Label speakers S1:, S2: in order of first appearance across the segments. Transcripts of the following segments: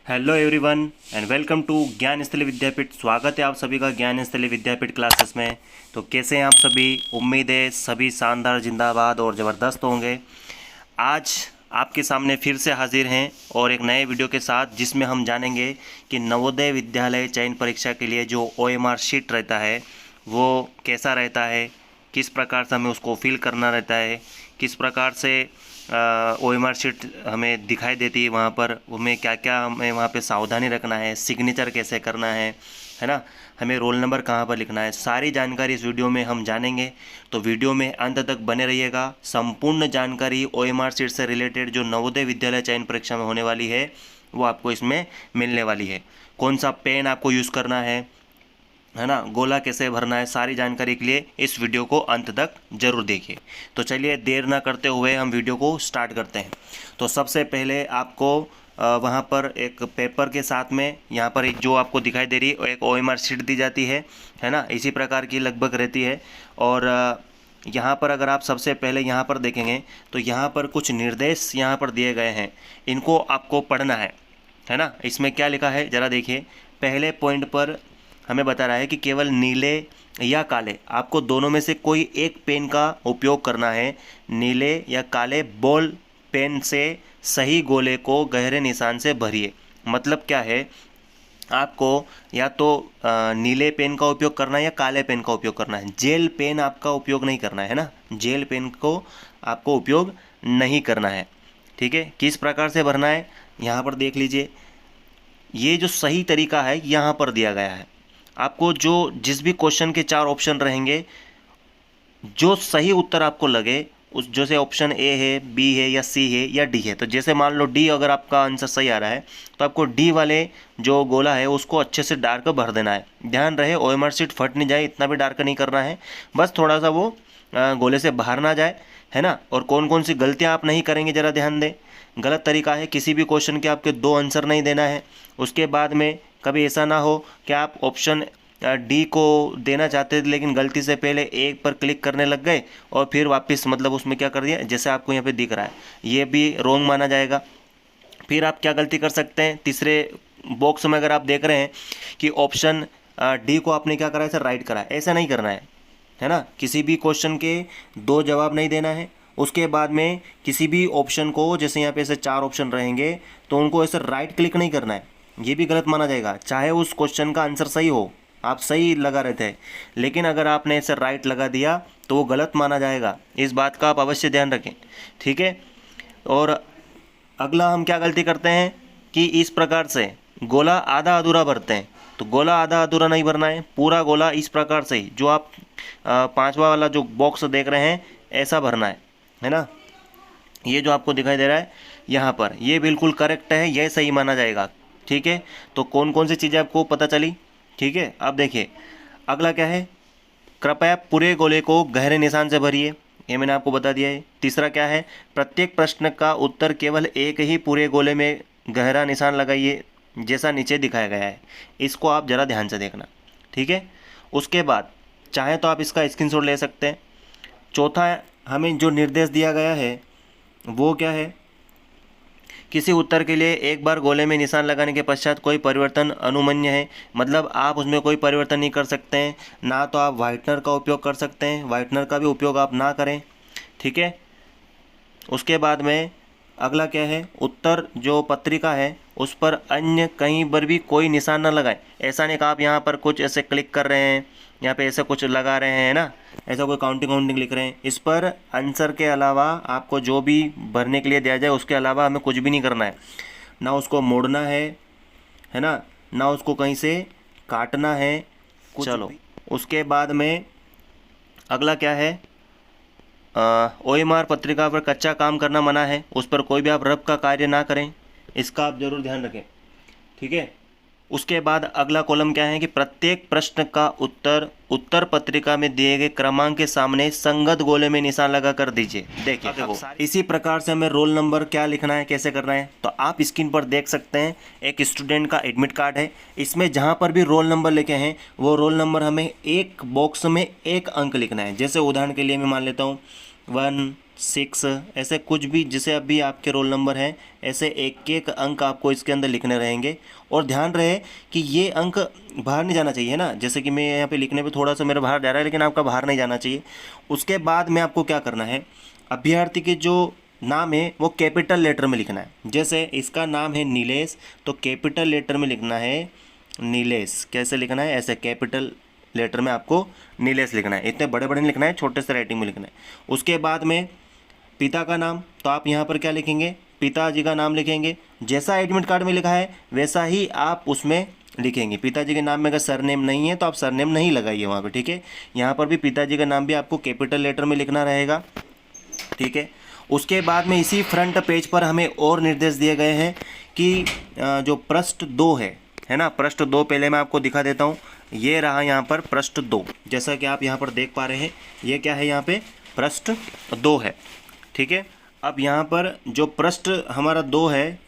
S1: Hello everyone and welcome to Gyan Sthali विद्यापीठ। स्वागत है आप सभी का ज्ञान स्थली विद्यापीठ क्लासेस में। तो कैसे हैं आप सभी? उम्मीद है सभी शानदार, जिंदाबाद और ज़बरदस्त होंगे। आज आपके सामने फिर से हाजिर हैं और एक नए वीडियो के साथ, जिसमें हम जानेंगे कि नवोदय विद्यालय चयन परीक्षा के लिए जो OMR शीट रहता है वो कैसा रहता है, किस प्रकार से हमें उसको फिल करना रहता है, किस प्रकार से OMR शीट हमें दिखाई देती है, वहाँ पर हमें क्या क्या हमें वहाँ पे सावधानी रखना है, सिग्नेचर कैसे करना है ना, हमें रोल नंबर कहाँ पर लिखना है, सारी जानकारी इस वीडियो में हम जानेंगे। तो वीडियो में अंत तक बने रहिएगा। संपूर्ण जानकारी OMR शीट से रिलेटेड जो नवोदय विद्यालय चयन परीक्षा में होने वाली है वो आपको इसमें मिलने वाली है। कौन सा पेन आपको यूज़ करना है ना, गोला कैसे भरना है, सारी जानकारी के लिए इस वीडियो को अंत तक जरूर देखिए। तो चलिए देर ना करते हुए हम वीडियो को स्टार्ट करते हैं। तो सबसे पहले आपको वहाँ पर एक पेपर के साथ में यहाँ पर एक जो आपको दिखाई दे रही है एक OMR शीट दी जाती है ना, इसी प्रकार की लगभग रहती है। और यहाँ पर अगर आप सबसे पहले यहाँ पर देखेंगे तो यहाँ पर कुछ निर्देश यहाँ पर दिए गए हैं, इनको आपको पढ़ना है ना। इसमें क्या लिखा है ज़रा देखिए। पहले पॉइंट पर हमें बता रहा है कि केवल नीले या काले, आपको दोनों में से कोई एक पेन का उपयोग करना है। नीले या काले बॉल पेन से सही गोले को गहरे निशान से भरिए। मतलब क्या है, आपको या तो नीले पेन का उपयोग करना है या काले पेन का उपयोग करना है। जेल पेन आपका उपयोग नहीं करना है ना, जेल पेन को आपको उपयोग नहीं करना है। ठीक है, किस प्रकार से भरना है यहाँ पर देख लीजिए। ये जो सही तरीका है यहाँ पर दिया गया है। आपको जो जिस भी क्वेश्चन के 4 ऑप्शन रहेंगे, जो सही उत्तर आपको लगे, उस जैसे ऑप्शन ए है, बी है या सी है या डी है, तो जैसे मान लो डी अगर आपका आंसर सही आ रहा है तो आपको डी वाले जो गोला है उसको अच्छे से डार्क भर देना है। ध्यान रहे OMR शीट फट नहीं जाए, इतना भी डार्क नहीं करना है, बस थोड़ा सा वो गोले से बाहर ना जाए, है ना। और कौन कौन सी गलतियाँ आप नहीं करेंगे ज़रा ध्यान दें। गलत तरीका है, किसी भी क्वेश्चन के आपके 2 आंसर नहीं देना है। उसके बाद में कभी ऐसा ना हो कि आप ऑप्शन डी को देना चाहते थे लेकिन गलती से पहले एक पर क्लिक करने लग गए और फिर वापस मतलब उसमें क्या कर दिया, जैसे आपको यहाँ पे दिख रहा है, ये भी रॉन्ग माना जाएगा। फिर आप क्या गलती कर सकते हैं, तीसरे बॉक्स में अगर आप देख रहे हैं कि ऑप्शन डी को आपने क्या करा है सर, राइट करा है, ऐसा नहीं करना है ना। किसी भी क्वेश्चन के 2 जवाब नहीं देना है। उसके बाद में किसी भी ऑप्शन को, जैसे यहाँ पे ऐसे 4 ऑप्शन रहेंगे तो उनको ऐसे राइट क्लिक नहीं करना है, ये भी गलत माना जाएगा। चाहे उस क्वेश्चन का आंसर सही हो, आप सही लगा रहे थे, लेकिन अगर आपने ऐसे राइट लगा दिया तो वो गलत माना जाएगा। इस बात का आप अवश्य ध्यान रखें, ठीक है। और अगला हम क्या गलती करते हैं कि इस प्रकार से गोला आधा अधूरा भरते हैं। तो गोला आधा अधूरा नहीं भरना है, पूरा गोला इस प्रकार से ही जो आप 5वां वाला जो बॉक्स देख रहे हैं ऐसा भरना है ना। ये जो आपको दिखाई दे रहा है यहाँ पर, ये बिल्कुल करेक्ट है, यह सही माना जाएगा। ठीक है, तो कौन कौन सी चीज़ें आपको पता चली। ठीक है, अब देखिए अगला क्या है, कृपया पूरे गोले को गहरे निशान से भरिए, ये मैंने आपको बता दिया है। तीसरा क्या है, प्रत्येक प्रश्न का उत्तर केवल एक ही पूरे गोले में गहरा निशान लगाइए, जैसा नीचे दिखाया गया है। इसको आप ज़रा ध्यान से देखना, ठीक है। उसके बाद चाहे तो आप इसका स्क्रीनशॉट ले सकते हैं। चौथा, हमें जो निर्देश दिया गया है वो क्या है, किसी उत्तर के लिए एक बार गोले में निशान लगाने के पश्चात कोई परिवर्तन अनुमन्य है। मतलब आप उसमें कोई परिवर्तन नहीं कर सकते हैं, ना तो आप व्हाइटनर का उपयोग कर सकते हैं, व्हाइटनर का भी उपयोग आप ना करें, ठीक है। उसके बाद में अगला क्या है, उत्तर जो पत्रिका है उस पर अन्य कहीं पर भी कोई निशान न लगाएं। ऐसा नहीं कि आप यहाँ पर कुछ ऐसे क्लिक कर रहे हैं, यहाँ पे ऐसे कुछ लगा रहे हैं ना, ऐसा कोई काउंटिंग लिख रहे हैं। इस पर आंसर के अलावा आपको जो भी भरने के लिए दिया जाए उसके अलावा हमें कुछ भी नहीं करना है, ना उसको मोड़ना है ना उसको कहीं से काटना है। चलो उसके बाद में अगला क्या है, OMR पत्रिका पर कच्चा काम करना मना है, उस पर कोई भी आप रफ का कार्य ना करें, इसका आप जरूर ध्यान रखें, ठीक है। उसके बाद अगला कॉलम क्या है कि प्रत्येक प्रश्न का उत्तर पत्रिका में दिए गए क्रमांक के सामने संगत गोले में निशान लगा कर दीजिए। देखिए देखो, इसी प्रकार से हमें रोल नंबर क्या लिखना है, कैसे करना है, तो आप स्क्रीन पर देख सकते हैं। एक स्टूडेंट का एडमिट कार्ड है, इसमें जहाँ पर भी रोल नंबर लिखे हैं वो रोल नंबर हमें एक बॉक्स में एक अंक लिखना है। जैसे उदाहरण के लिए मैं मान लेता हूँ 1 6, ऐसे कुछ भी जैसे अभी आपके रोल नंबर हैं, ऐसे एक एक अंक आपको इसके अंदर लिखने रहेंगे। और ध्यान रहे कि ये अंक बाहर नहीं जाना चाहिए ना, जैसे कि मैं यहाँ पे लिखने पे थोड़ा सा मेरा बाहर जा रहा है, लेकिन आपका बाहर नहीं जाना चाहिए। उसके बाद में आपको क्या करना है, अभ्यर्थी के जो नाम है वो कैपिटल लेटर में लिखना है। जैसे इसका नाम है नीलेश, तो कैपिटल लेटर में लिखना है नीलेश। कैसे लिखना है, ऐसे कैपिटल लेटर में आपको नीलेश लिखना है। इतने बड़े बड़े नहीं लिखना है, छोटे से राइटिंग में लिखना है। उसके बाद में पिता का नाम, तो आप यहाँ पर क्या लिखेंगे, पिताजी का नाम लिखेंगे। जैसा एडमिट कार्ड में लिखा है वैसा ही आप उसमें लिखेंगे। पिताजी के नाम में अगर सरनेम नहीं है तो आप सरनेम नहीं लगाइए वहाँ पे, ठीक है। यहाँ पर भी पिताजी का नाम भी आपको कैपिटल लेटर में लिखना रहेगा, ठीक है। उसके बाद में इसी फ्रंट पेज पर हमें और निर्देश दिए गए हैं कि जो पृष्ठ 2 है ना, पृष्ठ 2 पहले मैं आपको दिखा देता हूँ। ये रहा यहाँ पर पृष्ठ 2, जैसा कि आप यहाँ पर देख पा रहे हैं। ये क्या है, यहाँ पे पृष्ठ 2 है, ठीक है। अब यहाँ पर जो पृष्ठ हमारा 2 है,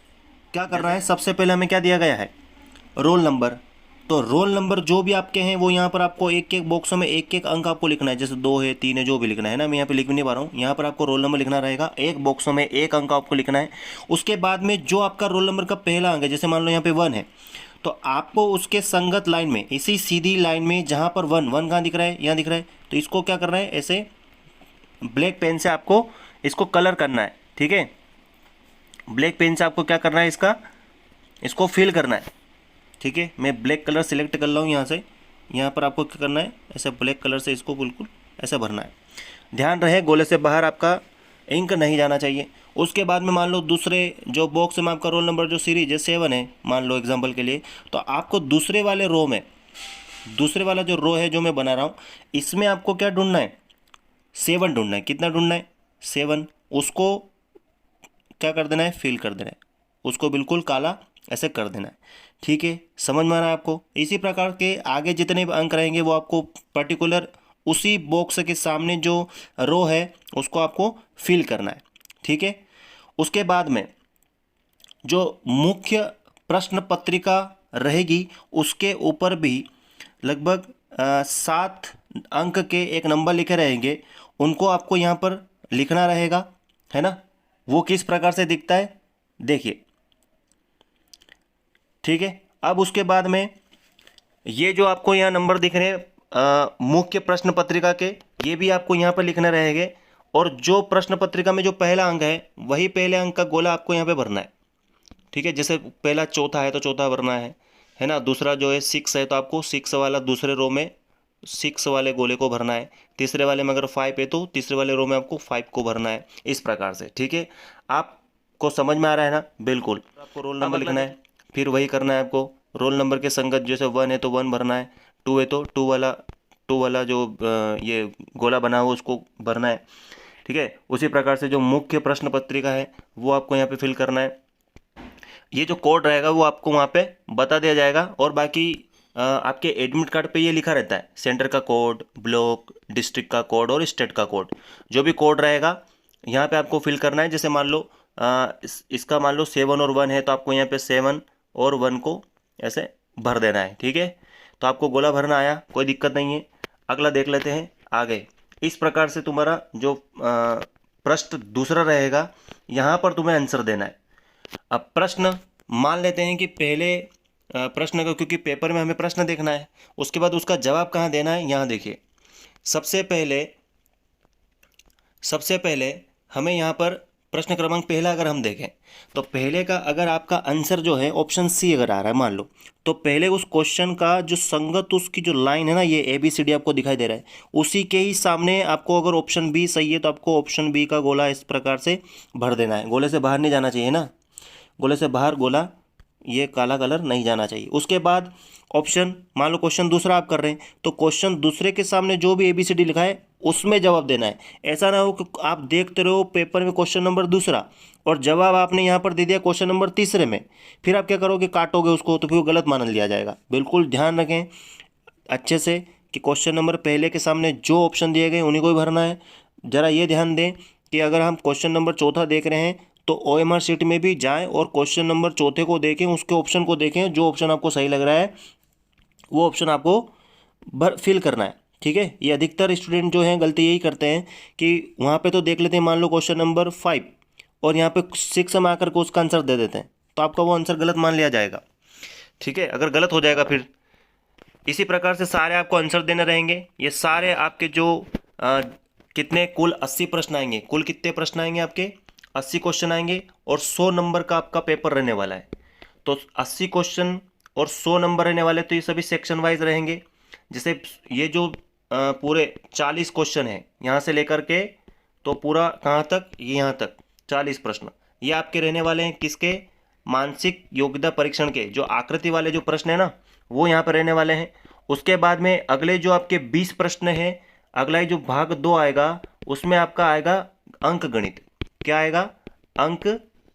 S1: क्या करना है, सबसे पहले हमें क्या दिया गया है, रोल नंबर। तो रोल नंबर जो भी आपके हैं वो यहाँ पर आपको एक एक बॉक्सों में एक एक अंक आपको लिखना है। जैसे 2 है, 3 है, जो भी लिखना है ना, मैं यहाँ पे लिख भी नहीं पा रहा हूँ। यहाँ पर आपको रोल नंबर लिखना रहेगा, एक बॉक्सों में एक अंक आपको लिखना है। उसके बाद में जो आपका रोल नंबर का पहला अंक है, जैसे मान लो यहाँ पे 1 है, तो आपको उसके संगत लाइन में, इसी सीधी लाइन में जहाँ पर 1 कहाँ दिख रहा है, यहाँ दिख रहा है, तो इसको क्या करना है, ऐसे ब्लैक पेन से आपको इसको कलर करना है, ठीक है। ब्लैक पेन से आपको क्या करना है, इसको फिल करना है, ठीक है। मैं ब्लैक कलर सिलेक्ट कर रहा हूँ यहाँ से। यहाँ पर आपको क्या करना है, ऐसे ब्लैक कलर से इसको बिल्कुल ऐसा भरना है। ध्यान रहे गोले से बाहर आपका इंक नहीं जाना चाहिए। उसके बाद में मान लो दूसरे जो बॉक्स में आपका रोल नंबर जो सीरीज है 7 है, मान लो एग्जाम्पल के लिए, तो आपको दूसरे वाले रो में, दूसरे वाला जो रो है जो मैं बना रहा हूँ, इसमें आपको क्या ढूंढना है, 7 ढूंढना है। कितना ढूंढना है, 7। उसको क्या कर देना है, फिल कर देना है, उसको बिल्कुल काला ऐसे कर देना है, ठीक है। समझ में आ रहा है आपको। इसी प्रकार के आगे जितने भी अंक रहेंगे वो आपको पर्टिकुलर उसी बॉक्स के सामने जो रो है उसको आपको फिल करना है, ठीक है। उसके बाद में जो मुख्य प्रश्न पत्रिका रहेगी उसके ऊपर भी लगभग 7 अंक के एक नंबर लिखे रहेंगे, उनको आपको यहाँ पर लिखना रहेगा, है ना। वो किस प्रकार से दिखता है देखिए, ठीक है। अब उसके बाद में ये जो आपको यहाँ नंबर दिख रहे हैं मुख्य प्रश्न पत्रिका के, ये भी आपको यहाँ पर लिखना रहेंगे। और जो प्रश्न पत्रिका में जो पहला अंक है वही पहले अंक का गोला आपको यहाँ पे भरना है, ठीक है। जैसे पहला चौथा है तो चौथा भरना है ना। दूसरा जो है 6 है तो आपको 6 वाला दूसरे रो में 6 वाले गोले को भरना है। तीसरे वाले में अगर 5 है तो तीसरे वाले रो में आपको 5 को भरना है, इस प्रकार से, ठीक है। आपको समझ में आ रहा है ना, बिल्कुल। आपको रोल नंबर लिखना है, फिर वही करना है आपको। रोल नंबर के संगत जैसे 1 है तो 1 भरना है, 2 है तो 2 वाला जो ये गोला बना हुआ उसको भरना है, ठीक है। उसी प्रकार से जो मुख्य प्रश्न पत्रिका है वो आपको यहाँ पे फिल करना है। ये जो कोड रहेगा वो आपको वहाँ पे बता दिया जाएगा। और बाकी आपके एडमिट कार्ड पे ये लिखा रहता है, सेंटर का कोड, ब्लॉक, डिस्ट्रिक्ट का कोड और स्टेट का कोड। जो भी कोड रहेगा यहाँ पे आपको फिल करना है। जैसे मान लो इसका मान लो 7 और 1 है तो आपको यहाँ पे 7 और 1 को ऐसे भर देना है, ठीक है। तो आपको गोला भरना आया, कोई दिक्कत नहीं है। अगला देख लेते हैं आगे। इस प्रकार से तुम्हारा जो प्रश्न दूसरा रहेगा, यहाँ पर तुम्हें आंसर देना है। अब प्रश्न मान लेते हैं कि पहले प्रश्न का, क्योंकि पेपर में हमें प्रश्न देखना है, उसके बाद उसका जवाब कहाँ देना है, यहाँ देखिए। सबसे पहले हमें यहाँ पर प्रश्न क्रमांक पहला अगर हम देखें तो पहले का अगर आपका आंसर जो है ऑप्शन सी अगर आ रहा है मान लो, तो पहले उस क्वेश्चन का जो संगत उसकी जो लाइन है ना, ये ABCD आपको दिखाई दे रहा है, उसी के ही सामने आपको अगर ऑप्शन बी सही है तो आपको ऑप्शन बी का गोला इस प्रकार से भर देना है। गोले से बाहर नहीं जाना चाहिए ना, गोले से बाहर गोला ये काला कलर नहीं जाना चाहिए। उसके बाद ऑप्शन, मान लो क्वेश्चन दूसरा आप कर रहे हैं तो क्वेश्चन दूसरे के सामने जो भी ABCD लिखा है उसमें जवाब देना है। ऐसा ना हो कि आप देखते रहो पेपर में क्वेश्चन नंबर दूसरा और जवाब आपने यहाँ पर दे दिया क्वेश्चन नंबर तीसरे में, फिर आप क्या करोगे, काटोगे उसको, तो फिर वो गलत मान लिया जाएगा। बिल्कुल ध्यान रखें अच्छे से कि क्वेश्चन नंबर पहले के सामने जो ऑप्शन दिए गए उन्हीं को ही भरना है। ज़रा ये ध्यान दें कि अगर हम क्वेश्चन नंबर चौथा देख रहे हैं तो OMR शीट में भी जाएं और क्वेश्चन नंबर चौथे को देखें, उसके ऑप्शन को देखें, जो ऑप्शन आपको सही लग रहा है वो ऑप्शन आपको फिल करना है, ठीक है, ये अधिकतर स्टूडेंट जो हैं गलती यही करते हैं कि वहाँ पे तो देख लेते हैं मान लो क्वेश्चन नंबर 5 और यहाँ पे 6 में आकर के उसका आंसर दे देते हैं, तो आपका वो आंसर गलत मान लिया जाएगा। ठीक है, अगर गलत हो जाएगा फिर इसी प्रकार से सारे आपको आंसर देने रहेंगे। ये सारे आपके जो कितने कुल 80 प्रश्न आएंगे, कुल कितने प्रश्न आएंगे आपके 80 क्वेश्चन आएंगे और 100 नंबर का आपका पेपर रहने वाला है। तो 80 क्वेश्चन और 100 नंबर रहने वाले, तो ये सभी सेक्शन वाइज रहेंगे। जैसे ये जो पूरे 40 क्वेश्चन है यहाँ से लेकर के तो पूरा कहाँ तक, ये यहाँ तक 40 प्रश्न ये आपके रहने वाले हैं किसके, मानसिक योग्यता परीक्षण के। जो आकृति वाले जो प्रश्न है ना वो यहाँ पर रहने वाले हैं। उसके बाद में अगले जो आपके 20 प्रश्न हैं, अगला ही जो भाग 2 आएगा उसमें आपका आएगा अंक गणित। क्या आएगा, अंक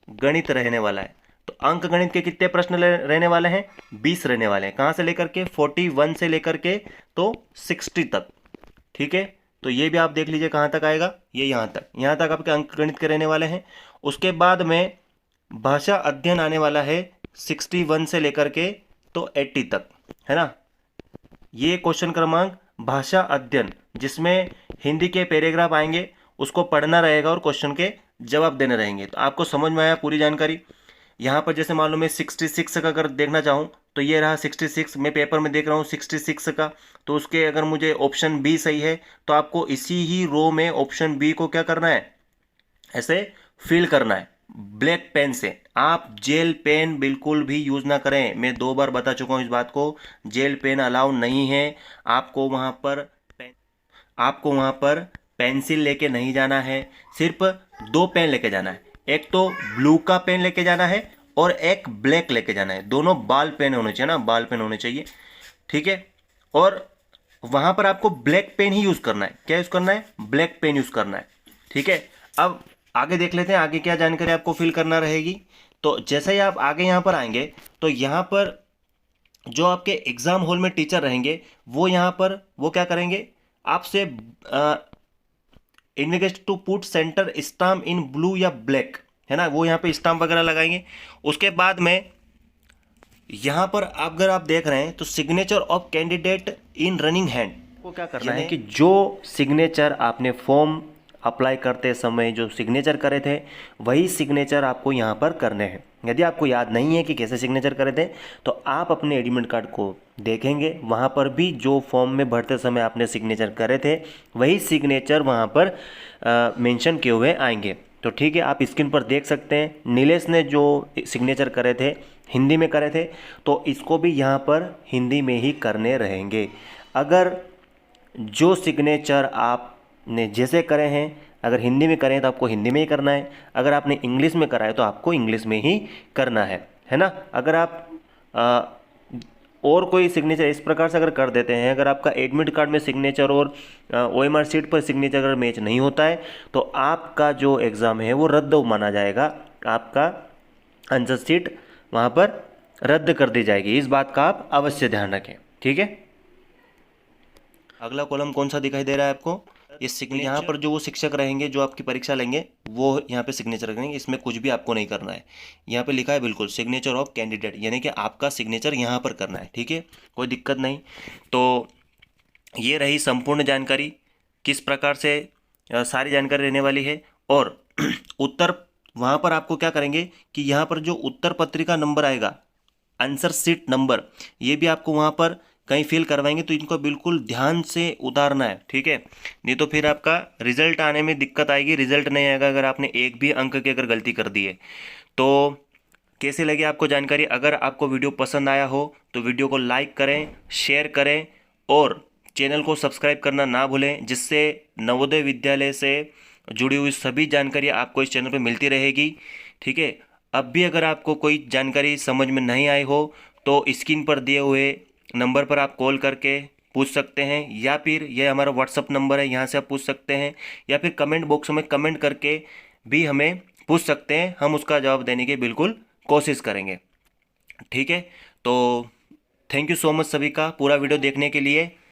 S1: गणित रहने वाला है। तो अंक गणित के कितने प्रश्न रहने वाले हैं, 20 रहने वाले हैं। कहाँ से लेकर के 41 से लेकर के तो 60 तक। ठीक है, तो ये भी आप देख लीजिए कहाँ तक आएगा, ये यहाँ तक आपके अंक गणित के रहने वाले हैं। उसके बाद में भाषा अध्ययन आने वाला है 61 से लेकर के तो 80 तक, है ना। ये क्वेश्चन क्रमांक भाषा अध्ययन, जिसमें हिंदी के पैराग्राफ आएंगे, उसको पढ़ना रहेगा और क्वेश्चन के जवाब देने रहेंगे। तो आपको समझ में आया पूरी जानकारी। यहाँ पर जैसे मान लो मैं 66 का अगर देखना चाहूँ तो ये रहा 66, मैं पेपर में देख रहा हूँ 66 का, तो उसके अगर मुझे ऑप्शन बी सही है तो आपको इसी ही रो में ऑप्शन बी को क्या करना है, ऐसे फिल करना है ब्लैक पेन से। आप जेल पेन बिल्कुल भी यूज़ ना करें, मैं 2 बार बता चुका हूँ इस बात को। जेल पेन अलाउ नहीं है, आपको वहाँ पर पेंसिल लेके नहीं जाना है, सिर्फ 2 पेन लेके जाना है। एक तो ब्लू का पेन लेके जाना है और एक ब्लैक लेके जाना है। दोनों बाल पेन होने चाहिए ना, बाल पेन होने चाहिए। ठीक है, और वहाँ पर आपको ब्लैक पेन ही यूज़ करना है। क्या यूज़ करना है, ब्लैक पेन यूज़ करना है। ठीक है, अब आगे देख लेते हैं आगे क्या जानकारी आपको फिल करना रहेगी। तो जैसे ही आप आगे यहाँ पर आएंगे तो यहाँ पर जो आपके एग्जाम हॉल में टीचर रहेंगे वो यहाँ पर वो क्या करेंगे, आपसे invitation to put center stamp in blue या ब्लैक, है ना, वो यहाँ पे स्टाम्प वगैरह लगाएंगे। उसके बाद में यहाँ पर अगर आप देख रहे हैं तो signature of candidate in running hand को क्या करना है कि जो सिग्नेचर आपने फॉर्म अप्लाई करते समय जो सिग्नेचर करे थे वही सिग्नेचर आपको यहाँ पर करने हैं। यदि आपको याद नहीं है कि कैसे सिग्नेचर करे थे तो आप अपने एडमिट कार्ड को देखेंगे, वहाँ पर भी जो फॉर्म में भरते समय आपने सिग्नेचर करे थे वही सिग्नेचर वहाँ पर मेंशन किए हुए आएंगे। तो ठीक है, आप स्क्रीन पर देख सकते हैं नीलेश ने जो सिग्नेचर करे थे हिंदी में करे थे, तो इसको भी यहाँ पर हिंदी में ही करने रहेंगे। अगर जो सिग्नेचर आपने जैसे करे हैं अगर हिंदी में करें तो आपको हिंदी में ही करना है, अगर आपने इंग्लिश में करा है तो आपको इंग्लिश में ही करना है ना। अगर आप और कोई सिग्नेचर इस प्रकार से अगर कर देते हैं, अगर आपका एडमिट कार्ड में सिग्नेचर और OMR शीट पर सिग्नेचर अगर मैच नहीं होता है तो आपका जो एग्ज़ाम है वो रद्द माना जाएगा, आपका आंसर शीट वहाँ पर रद्द कर दी जाएगी। इस बात का आप अवश्य ध्यान रखें। ठीक है, अगला कॉलम कौन सा दिखाई दे रहा है आपको, ये सिग्नेचर। यहाँ पर जो वो शिक्षक रहेंगे जो आपकी परीक्षा लेंगे वो यहाँ पे सिग्नेचर करेंगे, इसमें कुछ भी आपको नहीं करना है। यहाँ पे लिखा है बिल्कुल सिग्नेचर ऑफ कैंडिडेट, यानी कि आपका सिग्नेचर यहाँ पर करना है। ठीक है, कोई दिक्कत नहीं। तो ये रही संपूर्ण जानकारी, किस प्रकार से सारी जानकारी रहने वाली है। और उत्तर वहाँ पर आपको क्या करेंगे कि यहाँ पर जो उत्तर पत्रिका नंबर आएगा, आंसर शीट नंबर, ये भी आपको वहाँ पर कहीं फिल करवाएंगे, तो इनको बिल्कुल ध्यान से उतारना है। ठीक है, नहीं तो फिर आपका रिजल्ट आने में दिक्कत आएगी, रिजल्ट नहीं आएगा अगर आपने एक भी अंक की अगर गलती कर दी है। तो कैसे लगी आपको जानकारी, अगर आपको वीडियो पसंद आया हो तो वीडियो को लाइक करें, शेयर करें और चैनल को सब्सक्राइब करना ना भूलें, जिससे नवोदय विद्यालय से जुड़ी हुई सभी जानकारी आपको इस चैनल पर मिलती रहेगी। ठीक है, अब भी अगर आपको कोई जानकारी समझ में नहीं आई हो तो स्क्रीन पर दिए हुए नंबर पर आप कॉल करके पूछ सकते हैं, या फिर यह हमारा व्हाट्सअप नंबर है, यहाँ से आप पूछ सकते हैं, या फिर कमेंट बॉक्स में कमेंट करके भी हमें पूछ सकते हैं, हम उसका जवाब देने की बिल्कुल कोशिश करेंगे। ठीक है, तो थैंक यू सो मच सभी का पूरा वीडियो देखने के लिए।